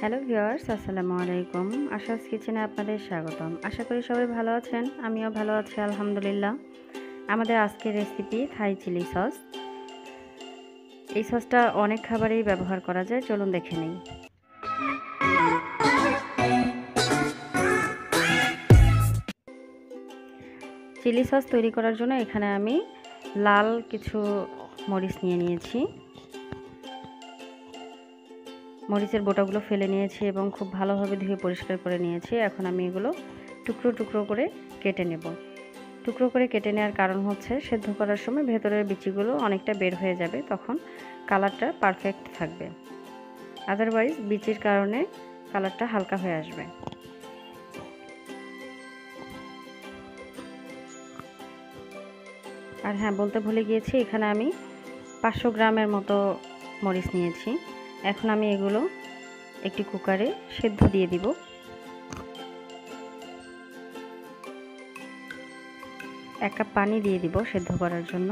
Hello viewers, আসসালামু আলাইকুম। আশাস কিচেনে আপনাদের স্বাগতম। আশা করি সবাই ভালো আছেন। আমিও ভালো আছি আলহামদুলিল্লাহ। আমাদের আজকের রেসিপি থাই চিলি সস। এই সসটা অনেক খাবারেই ব্যবহার করা যায়, চলুন দেখে নেই। চিলি সস তৈরি করার জন্য এখানে আমি লাল কিছু মরিচ নিয়ে নিয়েছি। মরিচের বোটাগুলো ফেলে নিয়েছি এবং খুব ভালোভাবে ধুয়ে পরিষ্কার করে নিয়েছি। এখন আমি এগুলো টুকরো টুকরো করে কেটে নেব। টুকরো করে কেটে নেওয়ার কারণ হচ্ছে সেদ্ধ করার সময় ভেতরের বিচিগুলো অনেকটা বের হয়ে যাবে, তখন কালারটা পারফেক্ট থাকবে। আদারওয়াইজ বিচির কারণে কালারটা হালকা হয়ে আসবে। আর হ্যাঁ, বলতে ভুলে গিয়েছি, এখানে আমি 500 গ্রামের মতো মরিচ নিয়েছি। এখন আমি এগুলো একটি কুকারে সেদ্ধ দিয়ে দিব। এক কাপ পানি দিয়ে দিব সেদ্ধ করার জন্য।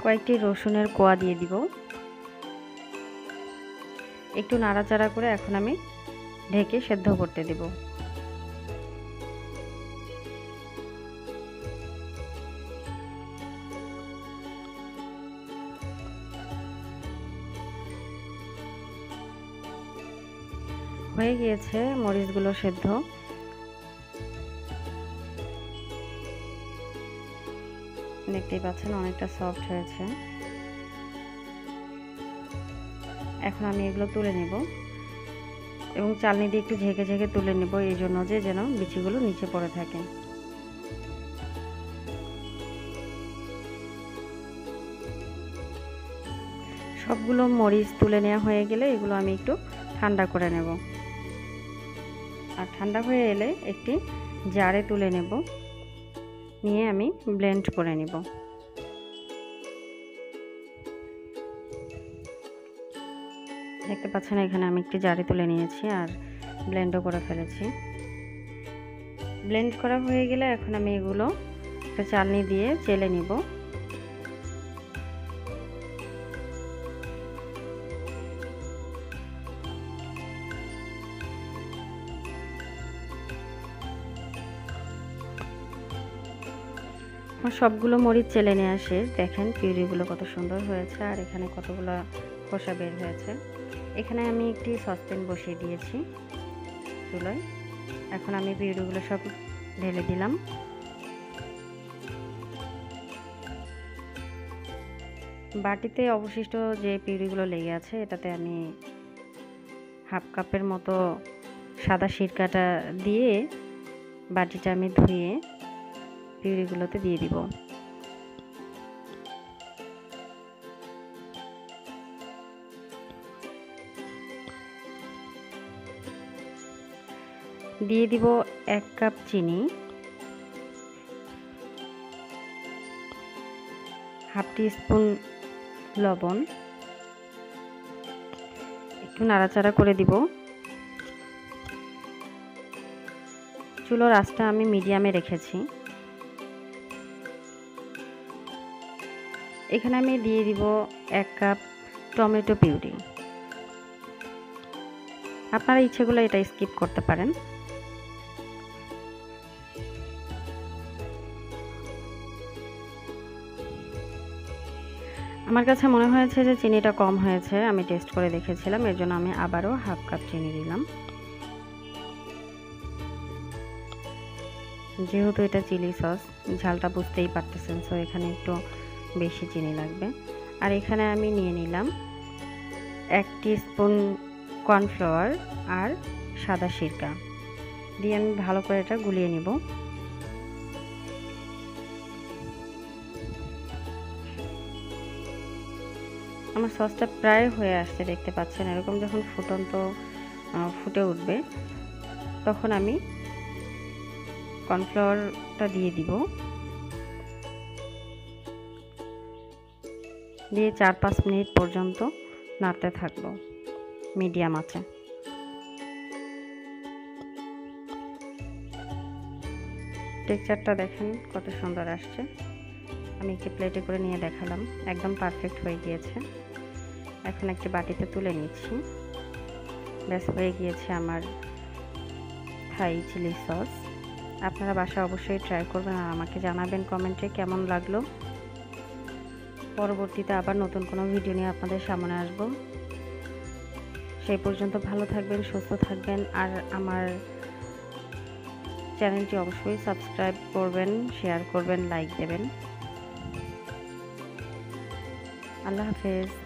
কয়েকটি রসুনের কোয়া দিয়ে দিব। একটু নাড়াচাড়া করে এখন আমি ঢেকে সেদ্ধ করতে দেব। হয়ে গিয়েছে মরিচগুলো সেদ্ধ। দেখতেই পাচ্ছেন অনেকটা সফট হয়েছে। এখন আমি এগুলো তুলে নেব এবং চালনি দিয়ে একটু ঝেঁকে ঝেঁকে তুলে নেব, এই জন্য যে যেন বিচিগুলো নিচে পড়ে থাকে। সবগুলো মরিচ তুলে নেওয়া হয়ে গেলে এগুলো আমি একটু ঠান্ডা করে নেব। আর ঠান্ডা হয়ে এলে একটি জারে তুলে নেব, নিয়ে আমি ব্লেন্ড করে নেব। দেখতে পাচ্ছেন এখানে আমি একটি জারে তুলে নিয়েছি আর ব্লেন্ডও করে ফেলেছি। ব্লেন্ড করা হয়ে গেলে এখন আমি এগুলো একটা চালনি দিয়ে চেলে নিব। আমার সবগুলো মরিচ চেলে নিয়ে আসে, দেখেন পিউরিগুলো কত সুন্দর হয়েছে আর এখানে কতগুলো খোসা বের হয়েছে। এখানে আমি একটি সসপ্যান বসিয়ে দিয়েছি চুলায়। এখন আমি পিউরিগুলো সব ঢেলে দিলাম। বাটিতে অবশিষ্ট যে পিউরিগুলো লেগে আছে এটাতে আমি হাফ কাপের মতো সাদা সিরকাটা দিয়ে বাটিটা আমি ধুয়ে পিউরিগুলোতে দিয়ে দিব। দিয়ে দিব 1 কাপ চিনি, হাফ টিস্পুন লবণ, একটু নাড়াচাড়া করে দিব। চুলোর আঁচটা আমি মিডিয়ামে রেখেছি। এখানে আমি দিয়ে দিব 1 কাপ টমেটো পিউরি। আপনারা ইচ্ছেগুলো এটা স্কিপ করতে পারেন। আমার কাছে মনে হয়েছে যে চিনিটা কম হয়েছে, আমি টেস্ট করে দেখেছিলাম, এর জন্য আমি আবারও হাফ কাপ চিনি দিলাম। যেহেতু এটা চিলি সস, ঝালটা বুঝতেই পারতেছেন, সো এখানে একটু বেশি চিনি লাগবে। আর এখানে আমি নিয়ে নিলাম 1 টিস্পুন কর্নফ্লাওয়ার আর সাদা সিরকা দিয়ে আমি ভালো করে এটা গুলিয়ে নিব। আমার সসটা প্রায় হয়ে আসছে, দেখতে পাচ্ছেন। এরকম যখন ফুটন্ত ফুটে উঠবে তখন আমি কর্নফ্লাওয়ারটা দিয়ে দিব, দিয়ে 4-5 মিনিট পর্যন্ত নাড়তে থাকবো মিডিয়াম আঁচে। টেক্সচারটা দেখেন কত সুন্দর আসছে। আমি একটি প্লেটে করে নিয়ে দেখালাম, একদম পারফেক্ট হয়ে গিয়েছে। এখন একটি বাটিতে তুলে নিচ্ছি। ব্যাস হয়ে গিয়েছে আমার থাই চিলি সস। আপনারা বাসায় অবশ্যই ট্রাই করবেন আর আমাকে জানাবেন কমেন্টে কেমন লাগলো। পরবর্তীতে আবার নতুন কোনো ভিডিও নিয়ে আপনাদের সামনে আসব। সেই পর্যন্ত ভালো থাকবেন, সুস্থ থাকবেন, আর আমার চ্যানেলটি অবশ্যই সাবস্ক্রাইব করবেন, শেয়ার করবেন, লাইক দেবেন। আল্লাহ হাফেজ।